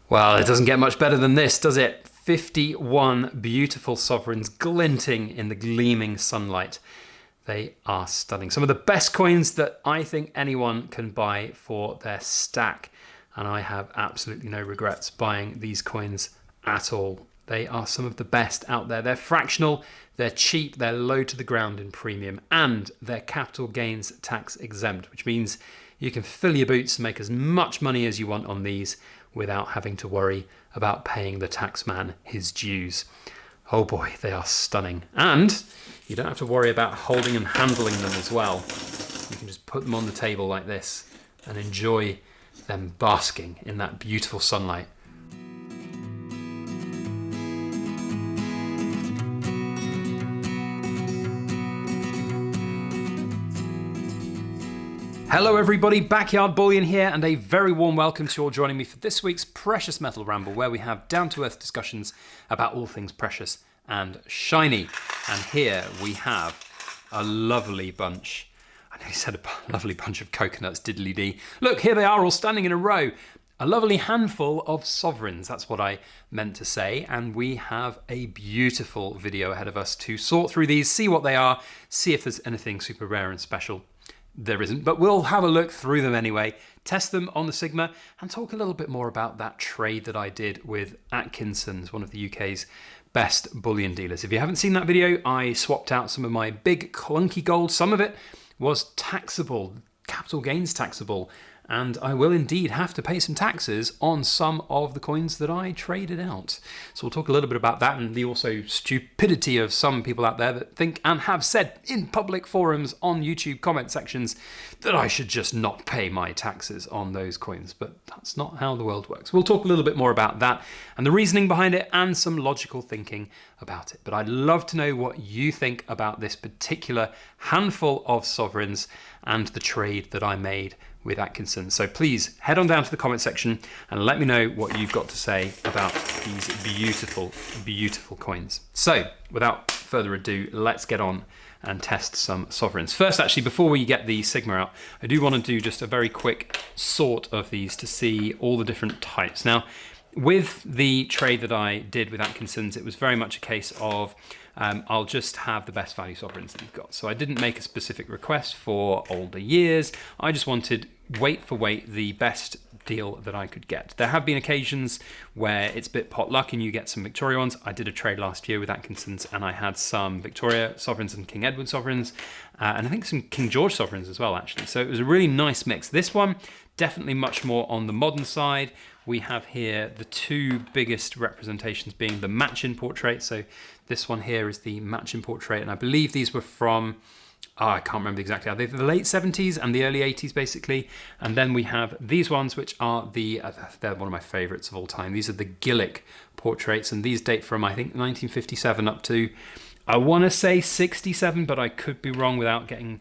Well, it doesn't get much better than this, does it? 51 beautiful sovereigns glinting in the gleaming sunlight. They are stunning. Some of the best coins that I think anyone can buy for their stack. And I have absolutely no regrets buying these coins at all. They are some of the best out there. They're fractional, they're cheap, they're low to the ground in premium, and they're capital gains tax exempt, which means you can fill your boots and make as much money as you want on these without having to worry about paying the taxman his dues. Oh boy, they are stunning. And you don't have to worry about holding and handling them as well. You can just put them on the table like this and enjoy them basking in that beautiful sunlight. Hello everybody, Backyard Bullion here, and a very warm welcome to you all joining me for this week's Precious Metal Ramble, where we have down-to-earth discussions about all things precious and shiny. And here we have a lovely bunch. I nearly said a lovely bunch of coconuts, diddly-dee. Look, here they are all standing in a row. A lovely handful of sovereigns, that's what I meant to say. And we have a beautiful video ahead of us to sort through these, see what they are, see if there's anything super rare and special. There isn't, but we'll have a look through them anyway, test them on the Sigma, and talk a little bit more about that trade that I did with Atkinsons, one of the UK's best bullion dealers. If you haven't seen that video, I swapped out some of my big clunky gold. Some of it was taxable, capital gains taxable, and I will indeed have to pay some taxes on some of the coins that I traded out. So we'll talk a little bit about that and the also stupidity of some people out there that think and have said in public forums on YouTube comment sections that I should just not pay my taxes on those coins. But that's not how the world works. We'll talk a little bit more about that and the reasoning behind it and some logical thinking about it. But I'd love to know what you think about this particular handful of sovereigns and the trade that I made with Atkinsons. So please head on down to the comment section and let me know what you've got to say about these beautiful, beautiful coins. So without further ado, let's get on and test some sovereigns. First, actually, before we get the Sigma out, I do want to do just a very quick sort of these to see all the different types. Now, with the trade that I did with Atkinsons, it was very much a case of I'll just have the best value sovereigns that you've got. So I didn't make a specific request for older years. I just wanted, weight for weight, the best deal that I could get. There have been occasions where it's a bit potluck and you get some Victoria ones. I did a trade last year with Atkinsons and I had some Victoria sovereigns and King Edward sovereigns, and I think some King George sovereigns as well, actually. So it was a really nice mix. This one, definitely much more on the modern side. We have here the two biggest representations being the match-in portrait. So this one here is the match-in portrait, and I believe these were from, I can't remember exactly, are they the late 70s and the early 80s basically? And then we have these ones, which are the, they're one of my favorites of all time. These are the Gillick portraits, and these date from, I think, 1957 up to, I want to say 67, but I could be wrong without getting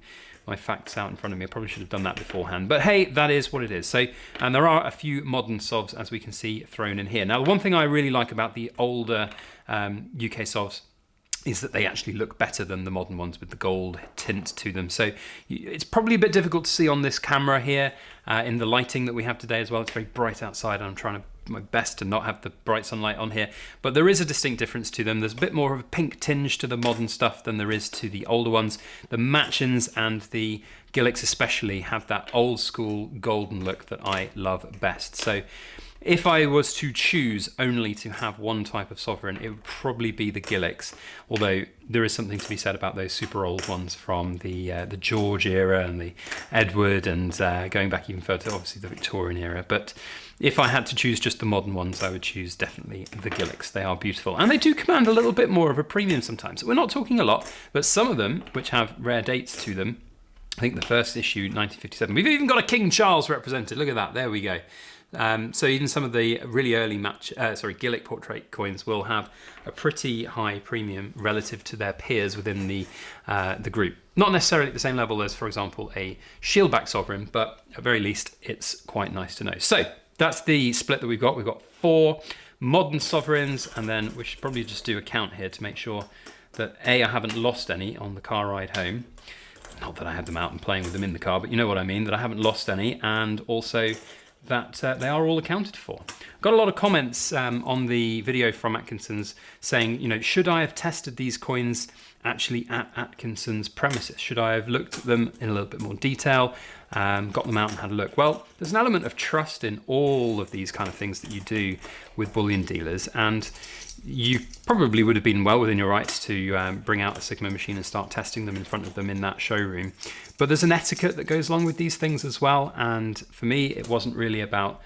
my facts out in front of me. I probably should have done that beforehand, but hey, that is what it is. So, and there are a few modern sovs, as we can see, thrown in here. Now, the one thing I really like about the older UK sovs is that they actually look better than the modern ones with the gold tint to them. So it's probably a bit difficult to see on this camera here in the lighting that we have today as well. It's very bright outside and I'm trying to my best to not have the bright sunlight on here, but there is a distinct difference to them. There's a bit more of a pink tinge to the modern stuff than there is to the older ones. The match-ins and the Gillicks especially have that old school golden look that I love best. So if I was to choose only to have one type of sovereign, it would probably be the Gillicks, although there is something to be said about those super old ones from the George era and the Edward and going back even further, obviously the Victorian era. But if I had to choose just the modern ones, I would choose definitely the Gillicks. They are beautiful. And they do command a little bit more of a premium sometimes. We're not talking a lot, but some of them, which have rare dates to them, I think the first issue, 1957. We've even got a King Charles represented. Look at that. There we go. So even some of the really early Gillick portrait coins will have a pretty high premium relative to their peers within the group. Not necessarily at the same level as, for example, a Shieldback sovereign, but at very least it's quite nice to know. So that's the split that we've got. We've got 4 modern sovereigns, and then we should probably just do a count here to make sure that I haven't lost any on the car ride home. Not that I had them out and playing with them in the car, but you know what I mean, that I haven't lost any, and also that they are all accounted for. Got a lot of comments on the video from Atkinsons saying, you know, should I have tested these coins actually at Atkinsons premises? Should I have looked at them in a little bit more detail, got them out and had a look? Well, there's an element of trust in all of these kind of things that you do with bullion dealers, and you probably would have been well within your rights to bring out a Sigma machine and start testing them in front of them in that showroom. But there's an etiquette that goes along with these things as well, and for me it wasn't really about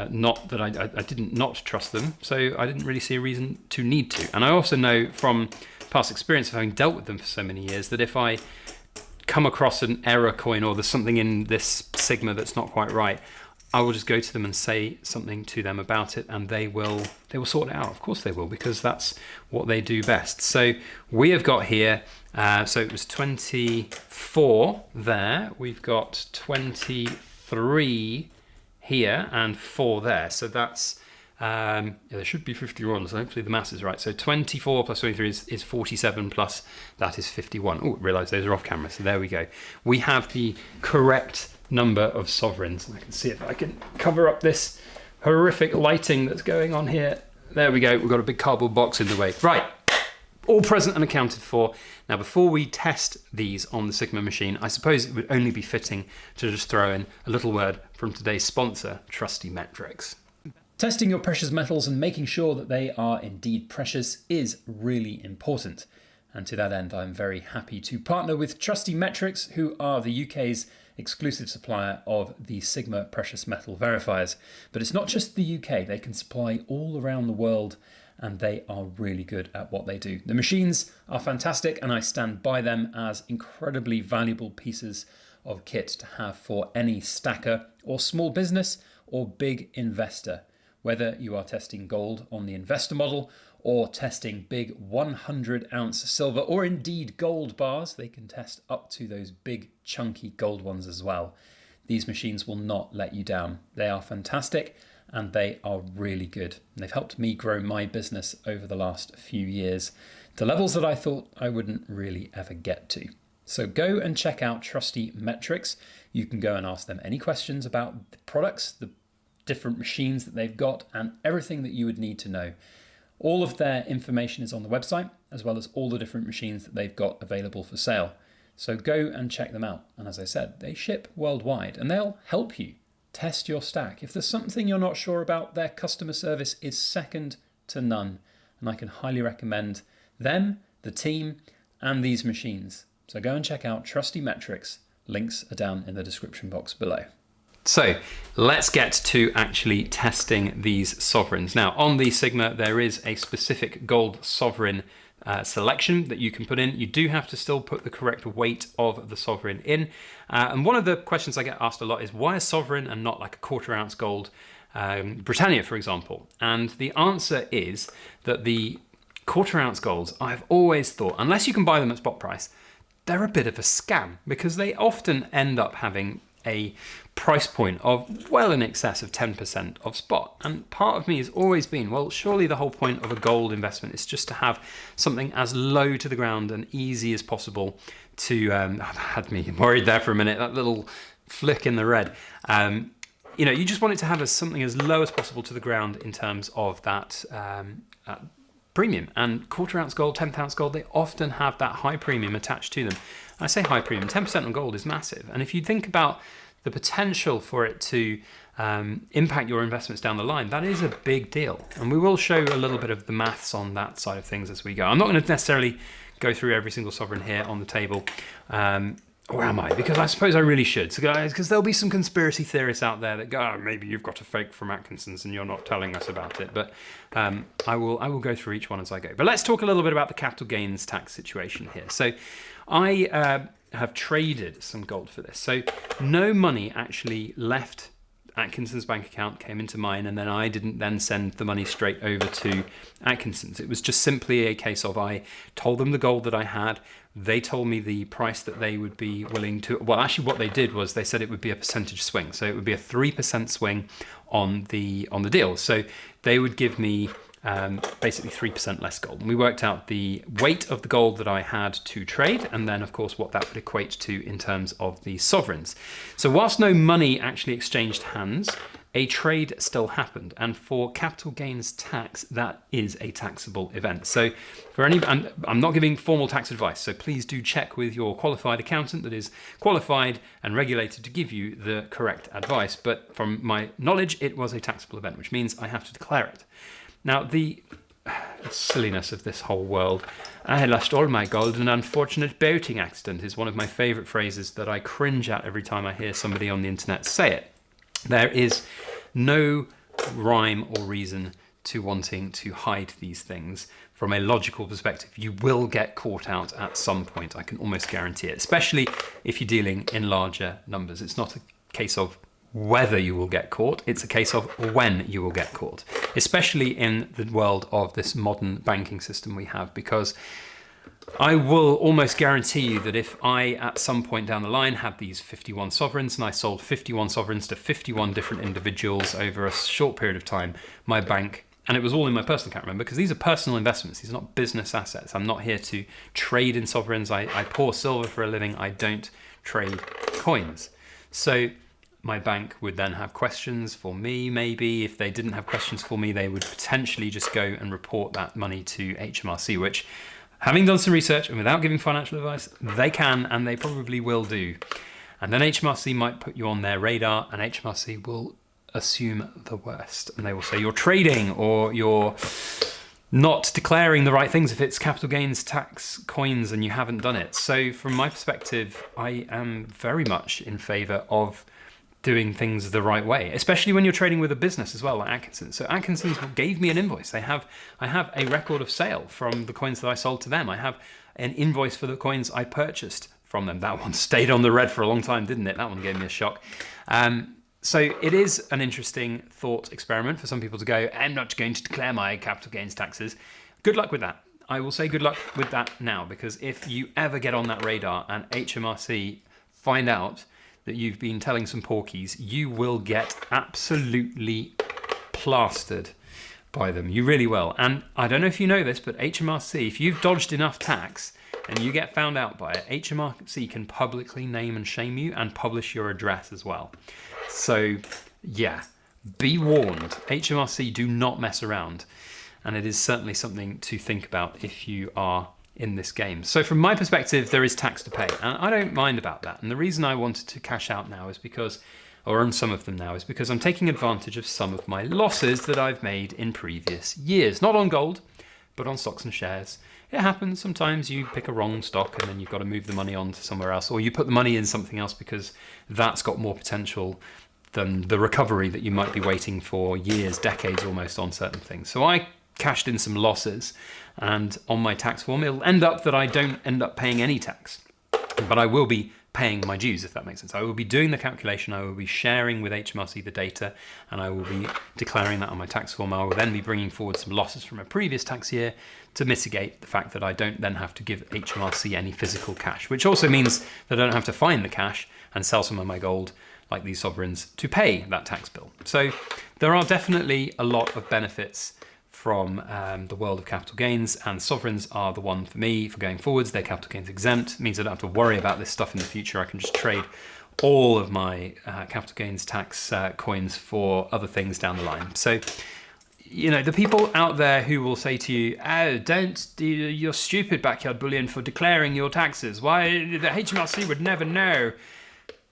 not that I didn't not trust them, so I didn't really see a reason to need to. And I also know from past experience of having dealt with them for so many years that if I come across an error coin or there's something in this Sigma that's not quite right, I will just go to them and say something to them about it, and they will sort it out. Of course they will, because that's what they do best. So we have got here, so it was 24 there. We've got 23 here and 4 there. So that's, yeah, there should be 51, so hopefully the maths is right. So 24 plus 23 is 47, plus that is 51. Oh, I realise those are off camera, so there we go. We have the correct number of sovereigns. I can see if I can cover up this horrific lighting that's going on here. There we go, we've got a big cardboard box in the way. Right, all present and accounted for. Now, before we test these on the Sigma machine, I suppose it would only be fitting to just throw in a little word from today's sponsor, Trusty Metrics. Testing your precious metals and making sure that they are indeed precious is really important. And to that end, I'm very happy to partner with Trusty Metrics, who are the UK's exclusive supplier of the Sigma precious metal verifiers. But it's not just the UK, they can supply all around the world, and they are really good at what they do. The machines are fantastic, and I stand by them as incredibly valuable pieces of kit to have for any stacker or small business or big investor. Whether you are testing gold on the investor model or testing big 100-ounce silver or indeed gold bars, they can test up to those big chunky gold ones as well. These machines will not let you down. They are fantastic and they are really good. They've helped me grow my business over the last few years to levels that I thought I wouldn't really ever get to. So go and check out Trusty Metrics. You can go and ask them any questions about the products, the different machines that they've got, and everything that you would need to know. All of their information is on the website, as well as all the different machines that they've got available for sale. So go and check them out. And as I said, they ship worldwide, and they'll help you test your stack. If there's something you're not sure about, their customer service is second to none. And I can highly recommend them, the team, and these machines. So go and check out Trusty Metrics. Links are down in the description box below. So let's get to actually testing these sovereigns. Now, on the Sigma, there is a specific gold sovereign selection that you can put in. You do have to still put the correct weight of the sovereign in. And one of the questions I get asked a lot is, why a sovereign and not like a 1/4 ounce gold Britannia, for example? And the answer is that the 1/4 ounce golds, I've always thought, unless you can buy them at spot price, they're a bit of a scam, because they often end up having a price point of well in excess of 10% of spot. And part of me has always been, well, surely the whole point of a gold investment is just to have something as low to the ground and easy as possible to, had me worried there for a minute, that little flick in the red. You know, you just want it to have something as low as possible to the ground in terms of that premium. And 1/4 ounce gold, 10th ounce gold, they often have that high premium attached to them. I say high premium, 10% on gold is massive. And if you think about the potential for it to impact your investments down the line, that is a big deal. And we will show a little bit of the maths on that side of things as we go. I'm not going to necessarily go through every single sovereign here on the table. Or am I? Because I suppose I really should. So guys, because there'll be some conspiracy theorists out there that go, oh, maybe you've got a fake from Atkinsons and you're not telling us about it. But I will go through each one as I go. But let's talk a little bit about the capital gains tax situation here. So I have traded some gold for this. So no money actually left Atkinson's bank account, came into mine, and then I didn't then send the money straight over to Atkinsons. It was just simply a case of, I told them the gold that I had. They told me the price that they would be willing to, well, actually what they did was they said it would be a percentage swing. So it would be a 3% swing on the deal. So they would give me basically 3% less gold. And we worked out the weight of the gold that I had to trade, and then of course what that would equate to in terms of the sovereigns. So whilst no money actually exchanged hands, a trade still happened. And for capital gains tax, that is a taxable event. So for any, and I'm not giving formal tax advice, so please do check with your qualified accountant that is qualified and regulated to give you the correct advice. But from my knowledge, it was a taxable event, which means I have to declare it. Now, the silliness of this whole world. I lost all my gold in an unfortunate boating accident is one of my favourite phrases that I cringe at every time I hear somebody on the internet say it. There is no rhyme or reason to wanting to hide these things. From a logical perspective, you will get caught out at some point. I can almost guarantee it, especially if you're dealing in larger numbers. It's not a case of whether you will get caught, it's a case of when you will get caught, especially in the world of this modern banking system we have, because I will almost guarantee you that if I, at some point down the line, had these 51 sovereigns and I sold 51 sovereigns to 51 different individuals over a short period of time, my bank, and it was all in my personal account, remember, because these are personal investments, these are not business assets. I'm not here to trade in sovereigns. I pour silver for a living. I don't trade coins. So my bank would then have questions for me, maybe. If they didn't have questions for me, they would potentially just go and report that money to HMRC, which, having done some research and without giving financial advice, they can and they probably will do. And then HMRC might put you on their radar, and HMRC will assume the worst. And they will say you're trading or you're not declaring the right things if it's capital gains tax coins and you haven't done it. So from my perspective, I am very much in favour of doing things the right way, especially when you're trading with a business as well, like Atkinsons. So Atkinsons gave me an invoice. I have a record of sale from the coins that I sold to them. I have an invoice for the coins I purchased from them. That one stayed on the red for a long time, didn't it? That one gave me a shock. So it is an interesting thought experiment for some people to go, I'm not going to declare my capital gains taxes. Good luck with that. I will say good luck with that now, because if you ever get on that radar and HMRC find out that you've been telling some porkies, you will get absolutely plastered by them. You really will. And I don't know if you know this, but HMRC, if you've dodged enough tax and you get found out by it, HMRC can publicly name and shame you and publish your address as well. So yeah, be warned. HMRC do not mess around. And it is certainly something to think about if you are in this game. So from my perspective, there is tax to pay, and I don't mind about that. And the reason I wanted to cash out now is because, or earn some of them now, is because I'm taking advantage of some of my losses that I've made in previous years. Not on gold, but on stocks and shares. It happens. Sometimes you pick a wrong stock and then you've got to move the money on to somewhere else, or you put the money in something else because that's got more potential than the recovery that you might be waiting for years, decades almost on certain things. So I cashed in some losses, and on my tax form it'll end up that I don't end up paying any tax, but I will be paying my dues, if that makes sense. I will be doing the calculation, I will be sharing with HMRC the data, and I will be declaring that on my tax form. I will then be bringing forward some losses from a previous tax year to mitigate the fact that I don't then have to give HMRC any physical cash, which also means that I don't have to find the cash and sell some of my gold like these sovereigns to pay that tax bill. So there are definitely a lot of benefits from the world of capital gains, and sovereigns are the one for me for going forwards. They're capital gains exempt. It means I don't have to worry about this stuff in the future. I can just trade all of my capital gains tax coins for other things down the line. So, you know, the people out there who will say to you, oh, you're stupid, Backyard Bullion, for declaring your taxes. Why, the HMRC would never know.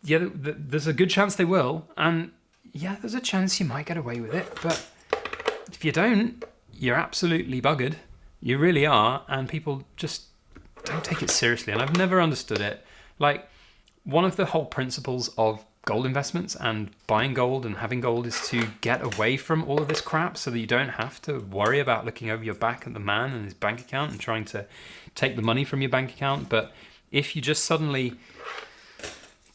Yeah, there's a good chance they will. And yeah, there's a chance you might get away with it. But if you don't, you're absolutely buggered. You really are. And people just don't take it seriously. And I've never understood it. Like, one of the whole principles of gold investments and buying gold and having gold is to get away from all of this crap so that you don't have to worry about looking over your back at the man and his bank account and trying to take the money from your bank account. But if you just suddenly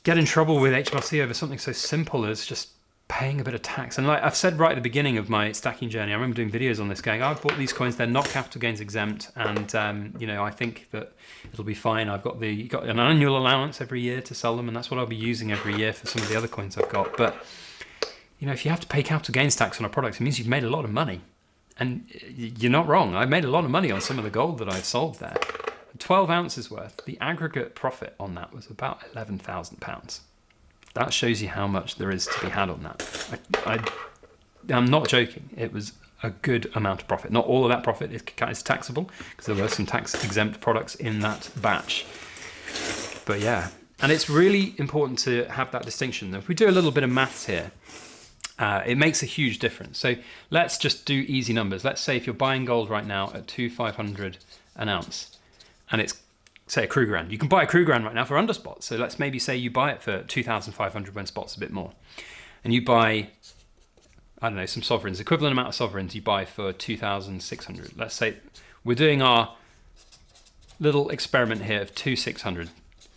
get in trouble with HMRC over something so simple as just paying a bit of tax. And like I've said right at the beginning of my stacking journey, I remember doing videos on this going, I've bought these coins, they're not capital gains exempt, and you know, I think that it'll be fine. I've got an annual allowance every year to sell them, and that's what I'll be using every year for some of the other coins I've got. But you know, if you have to pay capital gains tax on a product, it means you've made a lot of money. And you're not wrong. I've made a lot of money on some of the gold that I've sold there. 12 ounces worth, the aggregate profit on that was about £11,000. that shows you how much there is to be had on that. I'm not joking. It was a good amount of profit. Not all of that profit is taxable, because there were some tax exempt products in that batch. But yeah, and it's really important to have that distinction. If we do a little bit of maths here, it makes a huge difference. So let's just do easy numbers. Let's say if you're buying gold right now at 2,500 an ounce, and it's, say, a Krugerrand. You can buy a Krugerrand right now for under spot. So let's maybe say you buy it for 2,500 when spot's a bit more. And you buy, I don't know, some sovereigns, equivalent amount of sovereigns you buy for 2,600. Let's say we're doing our little experiment here of 2,600.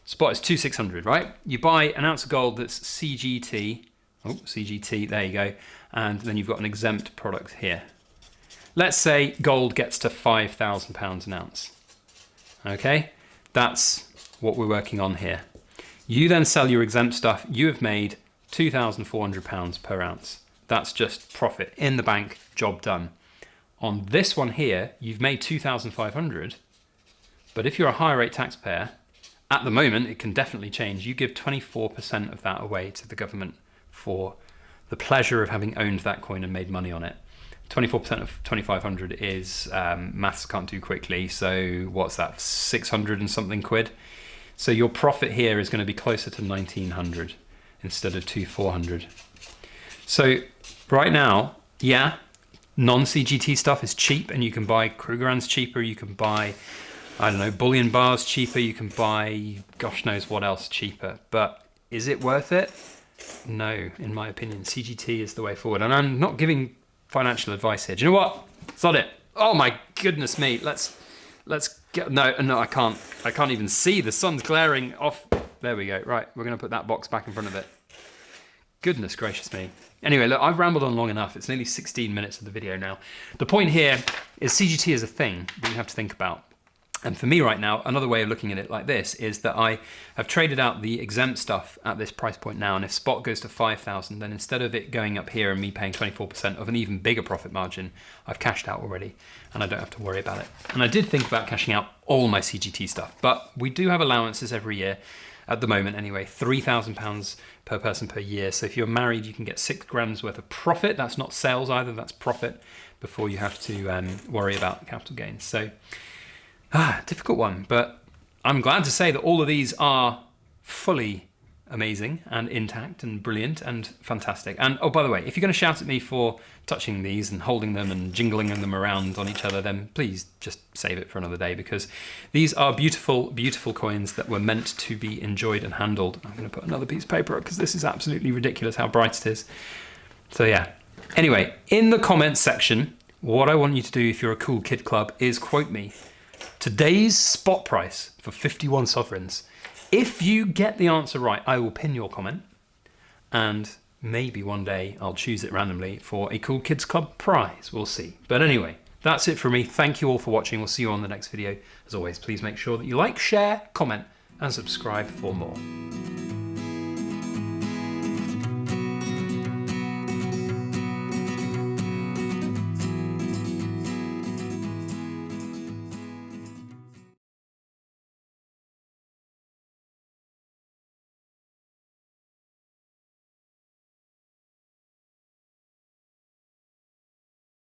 Spot is 2,600, right? You buy an ounce of gold that's CGT. Oh, CGT, there you go. And then you've got an exempt product here. Let's say gold gets to £5,000 an ounce. Okay, that's what we're working on here. You then sell your exempt stuff. You have made £2,400 per ounce. That's just profit in the bank, job done. On this one here, you've made 2,500, but if you're a higher rate taxpayer, at the moment, it can definitely change. You give 24% of that away to the government for the pleasure of having owned that coin and made money on it. 24% of 2,500 is, maths can't do quickly, so what's that, 600 and something quid? So your profit here is going to be closer to 1,900 instead of 2,400. So right now, yeah, non-CGT stuff is cheap, and you can buy Krugerrands cheaper, you can buy, I don't know, Bullion bars cheaper, you can buy gosh knows what else cheaper, but is it worth it? No, in my opinion. CGT is the way forward, and I'm not giving financial advice here. Do you know what? Sod it. Oh my goodness me. Let's get, no, I can't even see. The sun's glaring off. There we go. Right, we're going to put that box back in front of it. Goodness gracious me. Anyway, look, I've rambled on long enough. It's nearly 16 minutes of the video now. The point here is CGT is a thing that you have to think about. And for me right now, another way of looking at it like this is that I have traded out the exempt stuff at this price point now, and if spot goes to 5,000, then instead of it going up here and me paying 24% of an even bigger profit margin, I've cashed out already, and I don't have to worry about it. And I did think about cashing out all my CGT stuff, but we do have allowances every year, at the moment anyway, £3,000 per person per year. So if you're married, you can get 6 grams worth of profit. That's not sales either, that's profit, before you have to worry about capital gains. So, difficult one, but I'm glad to say that all of these are fully amazing and intact and brilliant and fantastic. And oh, by the way, if you're going to shout at me for touching these and holding them and jingling them around on each other, then please just save it for another day, because these are beautiful, beautiful coins that were meant to be enjoyed and handled. I'm going to put another piece of paper up because this is absolutely ridiculous how bright it is. So yeah. Anyway, in the comments section, what I want you to do if you're a cool kid club is quote me today's spot price for 51 sovereigns. If you get the answer right, I will pin your comment, and maybe one day I'll choose it randomly for a Cool Kids Club prize. We'll see. But anyway, that's it from me. Thank you all for watching. We'll see you on the next video. As always, please make sure that you like, share, comment, and subscribe for more.